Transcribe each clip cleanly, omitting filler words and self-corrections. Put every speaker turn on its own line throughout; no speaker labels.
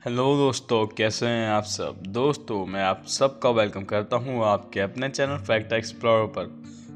Hello दोस्तों, कैसे हैं आप सब। दोस्तों मैं आप सबका वेलकम करता हूं आपके अपने चैनल फैक्ट एक्सप्लोरर पर।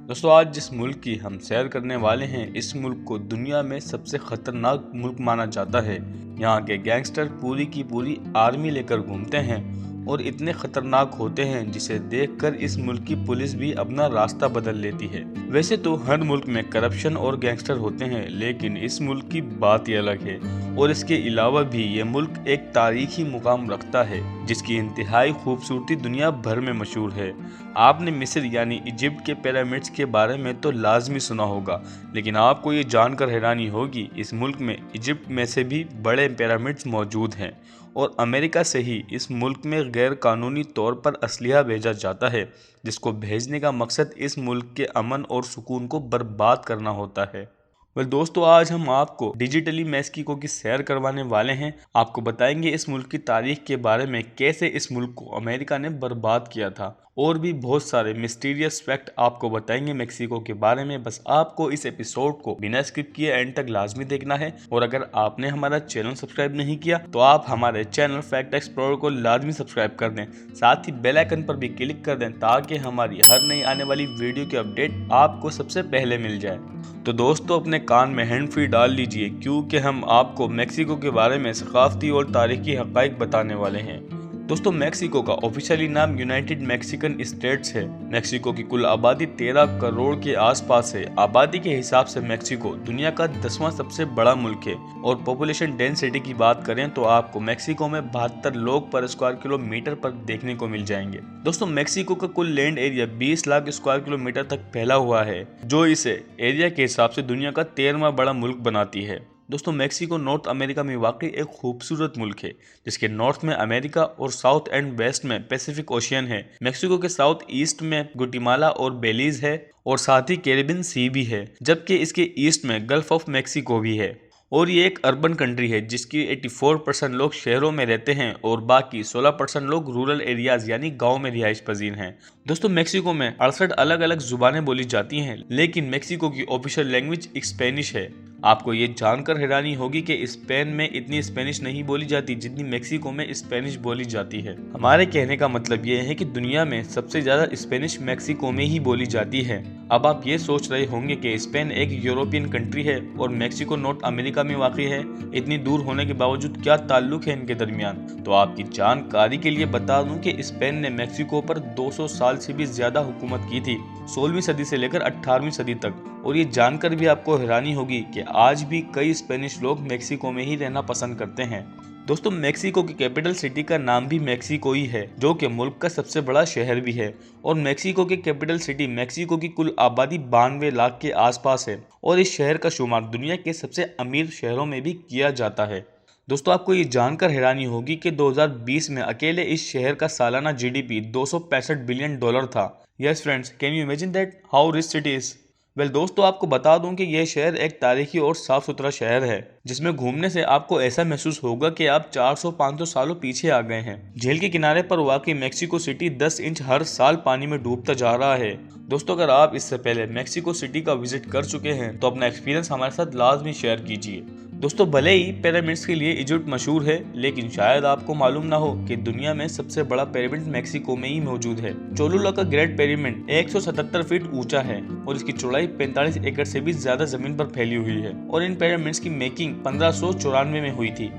दोस्तों आज जिस मुल्क की हम सैर करने वाले हैं, इस मुल्क को दुनिया में सबसे खतरनाक मुल्क माना जाता है। यहाँ के गैंगस्टर पूरी की पूरी आर्मी लेकर घूमते हैं और इतने खतरनाक होते हैं जिसे देखकर इस मुल्क की पुलिस भी अपना रास्ता बदल लेती है। वैसे तो हर मुल्क में करप्शन और गैंगस्टर होते हैं, लेकिन इस मुल्क की बात ही अलग है। और इसके अलावा भी ये मुल्क एक तारीखी मुकाम रखता है जिसकी इंतहाई खूबसूरती दुनिया भर में मशहूर है। आपने मिस्र यानी इजिप्ट के पिरामिड्स के बारे में तो लाजमी सुना होगा, लेकिन आपको ये जानकर हैरानी होगी इस मुल्क में इजिप्ट में से भी बड़े पिरामिड्स मौजूद हैं। और अमेरिका से ही इस मुल्क में गैर कानूनी तौर पर असलिहा भेजा जाता है, जिसको भेजने का मकसद इस मुल्क के अमन और सुकून को बर्बाद करना होता है। दोस्तों आज हम आपको डिजिटली मैक्सिको की सैर करवाने वाले हैं। आपको बताएंगे इस मुल्क की तारीख के बारे में, कैसे इस मुल्क को अमेरिका ने बर्बाद किया था, और भी बहुत सारे मिस्टीरियस फैक्ट आपको बताएंगे मैक्सिको के बारे में। बस आपको इस एपिसोड को बिना स्किप किए एंड तक लाजमी देखना है। और अगर आपने हमारा चैनल सब्सक्राइब नहीं किया तो आप हमारे चैनल फैक्ट एक्सप्लोरर को लाजमी सब्सक्राइब कर दें, साथ ही बेल आइकन पर भी क्लिक कर दें ताकि हमारी हर नई आने वाली वीडियो की अपडेट आपको सबसे पहले मिल जाए। तो दोस्तों अपने कान में हैंड फ्री डाल लीजिए, क्योंकि हम आपको मैक्सिको के बारे में सकाफती और तारीखी हक़ाइक़ बताने वाले हैं। दोस्तों मैक्सिको का ऑफिशियली नाम यूनाइटेड मैक्सिकन स्टेट्स है। मैक्सिको की कुल आबादी 13 करोड़ के आसपास है। आबादी के हिसाब से मैक्सिको दुनिया का 10वां सबसे बड़ा मुल्क है। और पॉपुलेशन डेंसिटी की बात करें तो आपको मैक्सिको में 72 लोग पर स्क्वायर किलोमीटर पर देखने को मिल जाएंगे। दोस्तों मैक्सिको का कुल land area 20 lakh square kilometre तक फैला हुआ है, जो इसे एरिया के हिसाब से दुनिया का 13वां बड़ा मुल्क बनाती है। दोस्तों मैक्सिको नॉर्थ अमेरिका में वाकई एक खूबसूरत मुल्क है, जिसके नॉर्थ में अमेरिका और साउथ एंड वेस्ट में पैसिफिक ओशियन है। मैक्सिको के साउथ ईस्ट में गुटिमाला और बेलीज है, और साथ ही कैरिबियन सी भी है, जबकि इसके ईस्ट में गल्फ ऑफ मैक्सिको भी है। और ये एक अर्बन कंट्री है जिसकी 84% लोग शहरों में रहते हैं और बाकी 16% लोग रूरल एरियाज यानी गांव में रिहाइश पजीर हैं। दोस्तों मैक्सिको में 68 अलग अलग जुबानें बोली जाती हैं, लेकिन मैक्सिको की ऑफिशियल लैंग्वेज स्पेनिश है। आपको ये जानकर हैरानी होगी कि स्पेन में इतनी स्पेनिश नहीं बोली जाती जितनी मैक्सिको में स्पेनिश बोली जाती है। हमारे कहने का मतलब ये है कि दुनिया में सबसे ज्यादा स्पेनिश मैक्सिको में ही बोली जाती है। अब आप ये सोच रहे होंगे कि स्पेन एक यूरोपियन कंट्री है और मैक्सिको नॉर्थ अमेरिका में वाक़ई है, इतनी दूर होने के बावजूद क्या ताल्लुक है इनके दरमियान। तो आपकी जानकारी के लिए बता दूं कि स्पेन ने मैक्सिको पर 200 साल से भी ज्यादा हुकूमत की थी, 16वीं सदी से लेकर 18वीं सदी तक। और ये जानकर भी आपको हैरानी होगी कि आज भी कई स्पेनिश लोग मैक्सिको में ही रहना पसंद करते हैं। दोस्तों मैक्सिको की कैपिटल सिटी का नाम भी मैक्सिको ही है, जो कि मुल्क का सबसे बड़ा शहर भी है। और मैक्सिको की कैपिटल सिटी मैक्सिको की कुल आबादी 92 लाख के आसपास है, और इस शहर का शुमार दुनिया के सबसे अमीर शहरों में भी किया जाता है। दोस्तों आपको ये जानकर हैरानी होगी कि 2020 में अकेले इस शहर का सालाना जीडीपी 265 बिलियन डॉलर था। Yes friends, can you imagine that how rich it is. Well दोस्तों आपको बता दूं कि यह शहर एक तारीखी और साफ सुथरा शहर है, जिसमें घूमने से आपको ऐसा महसूस होगा कि आप 400-500 सालों पीछे आ गए हैं। झील के किनारे पर वाकई मैक्सिको सिटी 10 इंच हर साल पानी में डूबता जा रहा है। दोस्तों अगर आप इससे पहले मैक्सिको सिटी का विजिट कर चुके हैं तो अपना एक्सपीरियंस हमारे साथ लाजमी शेयर कीजिए। दोस्तों भले ही पिरामिड्स के लिए इजिप्ट मशहूर है, लेकिन शायद आपको मालूम ना हो कि दुनिया में सबसे बड़ा पिरामिड मैक्सिको में ही मौजूद है। चोलुला का ग्रेट पिरामिड 177 फीट ऊंचा है और इसकी चौड़ाई 45 एकड़ से भी ज्यादा जमीन पर फैली हुई है। और इन पिरामिड्स की मेकिंग 1594 में हुई थी।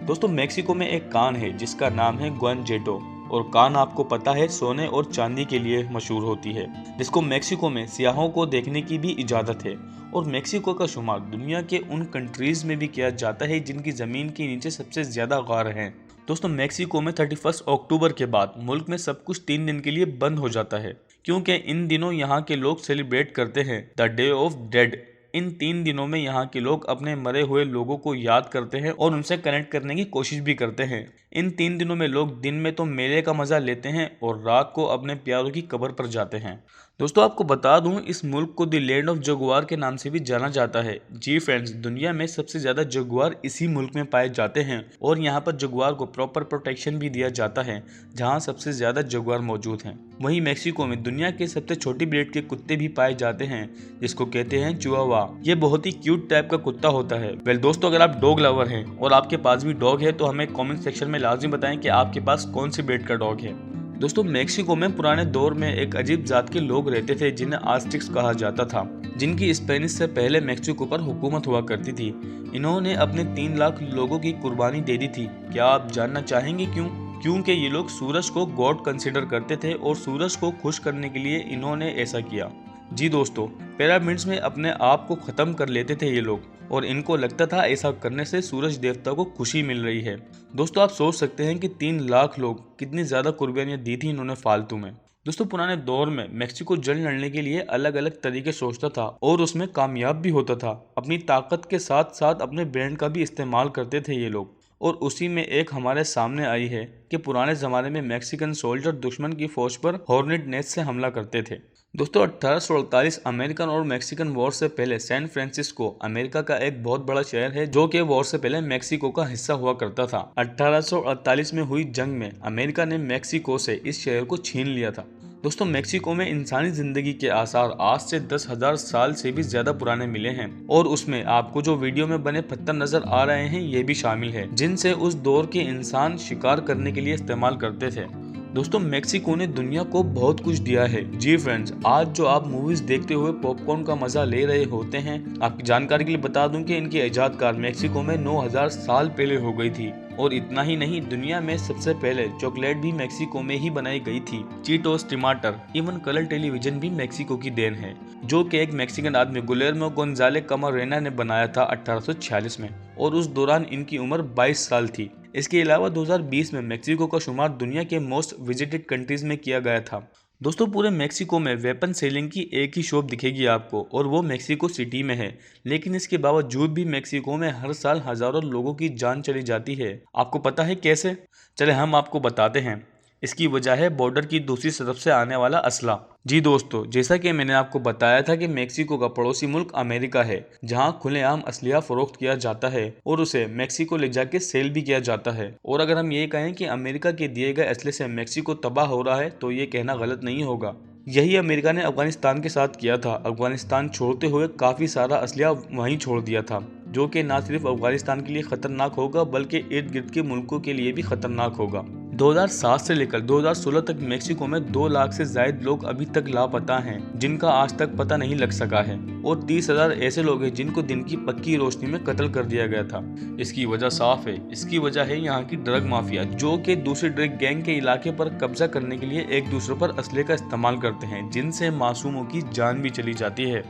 दोस्तों मैक्सिको में एक कान है जिसका नाम है गुआनजेटो, और कान आपको पता है सोने और चांदी के लिए मशहूर होती है, जिसको मैक्सिको में सियाहों को देखने की भी इजाज़त है। और मैक्सिको का शुमार दुनिया के उन कंट्रीज में भी किया जाता है जिनकी ज़मीन के नीचे सबसे ज़्यादा गार हैं। दोस्तों मैक्सिको में 31 अक्टूबर के बाद मुल्क में सब कुछ 3 दिन के लिए बंद हो जाता है, क्योंकि इन दिनों यहाँ के लोग सेलिब्रेट करते हैं द डे ऑफ डेड। इन 3 दिनों में यहाँ के लोग अपने मरे हुए लोगों को याद करते हैं और उनसे कनेक्ट करने की कोशिश भी करते हैं। इन 3 दिनों में लोग दिन में तो मेले का मजा लेते हैं और रात को अपने प्यारों की कब्र पर जाते हैं। दोस्तों आपको बता दूं, इस मुल्क को द लैंड ऑफ जगुआर के नाम से भी जाना जाता है। जी फ्रेंड्स, दुनिया में सबसे ज़्यादा जगुआर इसी मुल्क में पाए जाते हैं और यहाँ पर जगुआर को प्रॉपर प्रोटेक्शन भी दिया जाता है, जहाँ सबसे ज़्यादा जगुआर मौजूद हैं। वहीं मैक्सिको में दुनिया के सबसे छोटी ब्रीड के कुत्ते भी पाए जाते हैं, जिसको कहते हैं चिहुआहुआ। ये बहुत ही क्यूट टाइप का कुत्ता होता है। वेल दोस्तों, अगर आप डॉग लवर हैं और आपके पास भी डॉग है तो हमें कॉमेंट सेक्शन में लाजमी बताएं कि आपके पास कौन सी ब्रीड का डॉग है। दोस्तों मैक्सिको में पुराने दौर में एक अजीब जात के लोग रहते थे जिन्हें आस्टिक्स कहा जाता था, जिनकी स्पेनिश से पहले मैक्सिको पर हुकूमत हुआ करती थी। इन्होंने अपने 3 लाख लोगों की कुर्बानी दे दी थी। क्या आप जानना चाहेंगे क्यों? क्योंकि ये लोग सूरज को गॉड कंसिडर करते थे और सूरज को खुश करने के लिए इन्होंने ऐसा किया। जी दोस्तों, पिरामिड्स में अपने आप को ख़त्म कर लेते थे ये लोग और इनको लगता था ऐसा करने से सूरज देवता को खुशी मिल रही है। दोस्तों आप सोच सकते हैं कि 3 लाख लोग कितनी ज़्यादा कुर्बानियाँ दी थी इन्होंने फालतू में। दोस्तों पुराने दौर में मैक्सिको जंग लड़ने के लिए अलग अलग तरीके सोचता था और उसमें कामयाब भी होता था। अपनी ताकत के साथ साथ अपने ब्रेन का भी इस्तेमाल करते थे ये लोग। और उसी में एक हमारे सामने आई है कि पुराने ज़माने में मैक्सिकन सोल्जर दुश्मन की फौज पर हॉर्नेट नेट से हमला करते थे। दोस्तों 1848 अमेरिकन और मैक्सिकन वॉर से पहले सैन फ्रांसिस्को अमेरिका का एक बहुत बड़ा शहर है, जो कि वॉर से पहले मैक्सिको का हिस्सा हुआ करता था। 1848 में हुई जंग में अमेरिका ने मैक्सिको से इस शहर को छीन लिया था। दोस्तों मैक्सिको में इंसानी जिंदगी के आसार आज से 10,000 साल से भी ज्यादा पुराने मिले हैं और उसमें आपको जो वीडियो में बने पत्थर नजर आ रहे हैं ये भी शामिल है, जिनसे उस दौर के इंसान शिकार करने के लिए इस्तेमाल करते थे। दोस्तों मैक्सिको ने दुनिया को बहुत कुछ दिया है। जी फ्रेंड्स, आज जो आप मूवीज देखते हुए पॉपकॉर्न का मजा ले रहे होते हैं, आपकी जानकारी के लिए बता दूं कि इनकी इजादकार मैक्सिको में 9000 साल पहले हो गई थी। और इतना ही नहीं, दुनिया में सबसे पहले चॉकलेट भी मैक्सिको में ही बनाई गई थी। चीटोस, टमाटर, इवन कलर टेलीविजन भी मैक्सिको की देन है, जो कि एक मैक्सिकन आदमी गुलेर्मो गोंजाले कमारेना ने बनाया था 1846 में और उस दौरान इनकी उम्र 22 साल थी। इसके अलावा 2020 में मैक्सिको का शुमार दुनिया के मोस्ट विजिटेड कंट्रीज में किया गया था। दोस्तों पूरे मैक्सिको में वेपन सेलिंग की एक ही शॉप दिखेगी आपको और वो मैक्सिको सिटी में है, लेकिन इसके बावजूद भी मैक्सिको में हर साल हजारों लोगों की जान चली जाती है। आपको पता है कैसे? चले हम आपको बताते हैं। इसकी वजह है बॉर्डर की दूसरी तरफ से आने वाला असला। जी दोस्तों, जैसा कि मैंने आपको बताया था कि मैक्सिको का पड़ोसी मुल्क अमेरिका है, जहां खुलेआम असलिया फरोख्त किया जाता है और उसे मैक्सिको ले जाके सेल भी किया जाता है। और अगर हम ये कहें कि अमेरिका के दिए गए असले से मैक्सिको तबाह हो रहा है तो ये कहना गलत नहीं होगा। यही अमेरिका ने अफगानिस्तान के साथ किया था। अफगानिस्तान छोड़ते हुए काफ़ी सारा असलिया वहीं छोड़ दिया था, जो कि ना सिर्फ अफगानिस्तान के लिए खतरनाक होगा बल्कि इर्द गिर्द के मुल्कों के लिए भी खतरनाक होगा। 2007 से लेकर 2016 तक मैक्सिको में 2 लाख से ज्यादा लोग अभी तक लापता हैं, जिनका आज तक पता नहीं लग सका है और 30,000 ऐसे लोग हैं जिनको दिन की पक्की रोशनी में कत्ल कर दिया गया था। इसकी वजह साफ है, इसकी वजह है यहाँ की ड्रग माफिया, जो कि दूसरे ड्रग गैंग के इलाके पर कब्जा करने के लिए एक दूसरे पर असले का इस्तेमाल करते हैं, जिनसे मासूमों की जान भी चली जाती है।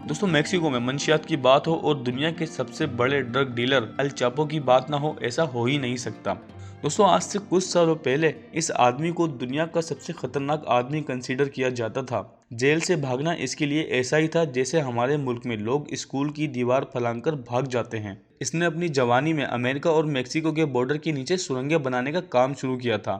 दोस्तों मैक्सिको में मंशियात की बात हो और दुनिया के सबसे बड़े ड्रग डीलर अल चापो की बात ना हो, ऐसा हो ही नहीं सकता। दोस्तों आज से कुछ सालों पहले इस आदमी को दुनिया का सबसे खतरनाक आदमी कंसीडर किया जाता था। जेल से भागना इसके लिए ऐसा ही था जैसे हमारे मुल्क में लोग स्कूल की दीवार फलांकर भाग जाते हैं। इसने अपनी जवानी में अमेरिका और मैक्सिको के बॉर्डर के नीचे सुरंगें बनाने का काम शुरू किया था।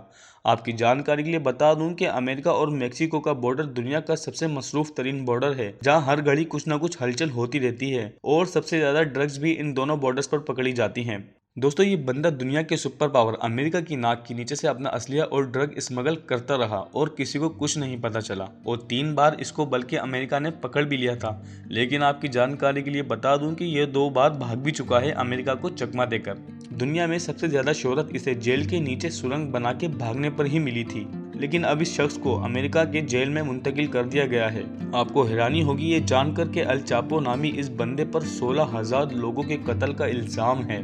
आपकी जानकारी के लिए बता दूं कि अमेरिका और मैक्सिको का बॉर्डर दुनिया का सबसे मसरूफ तरीन बॉर्डर है, जहां हर घड़ी कुछ ना कुछ हलचल होती रहती है और सबसे ज्यादा ड्रग्स भी इन दोनों बॉर्डर्स पर पकड़ी जाती हैं। दोस्तों ये बंदा दुनिया के सुपर पावर अमेरिका की नाक के नीचे से अपना असलिया और ड्रग स्मगल करता रहा और किसी को कुछ नहीं पता चला और 3 बार इसको बल्कि अमेरिका ने पकड़ भी लिया था। लेकिन आपकी जानकारी के लिए बता दूं कि ये 2 बार भाग भी चुका है अमेरिका को चकमा देकर। दुनिया में सबसे ज्यादा शोहरत इसे जेल के नीचे सुरंग बना के भागने पर ही मिली थी, लेकिन अब इस शख्स को अमेरिका के जेल में मुंतकिल कर दिया गया है। आपको हैरानी होगी ये जानकर के अल चापो नामी इस बंदे पर 16,000 लोगों के कत्ल का इल्जाम है।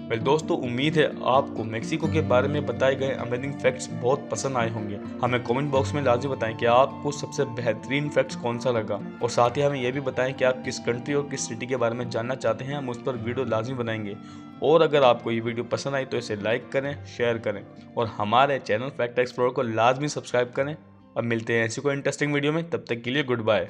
वेल दोस्तों, उम्मीद है आपको मैक्सिको के बारे में बताए गए अमेजिंग फैक्ट्स बहुत पसंद आए होंगे। हमें कमेंट बॉक्स में लाजमी बताएं कि आपको सबसे बेहतरीन फैक्ट्स कौन सा लगा और साथ ही हमें यह भी बताएं कि आप किस कंट्री और किस सिटी के बारे में जानना चाहते हैं। हम उस पर वीडियो लाजमी बनाएंगे और अगर आपको ये वीडियो पसंद आई तो इसे लाइक करें, शेयर करें और हमारे चैनल फैक्ट एक्सप्लोरर को लाजमी सब्सक्राइब करें। अब मिलते हैं ऐसी कोई इंटरेस्टिंग वीडियो में, तब तक के लिए गुड बाय।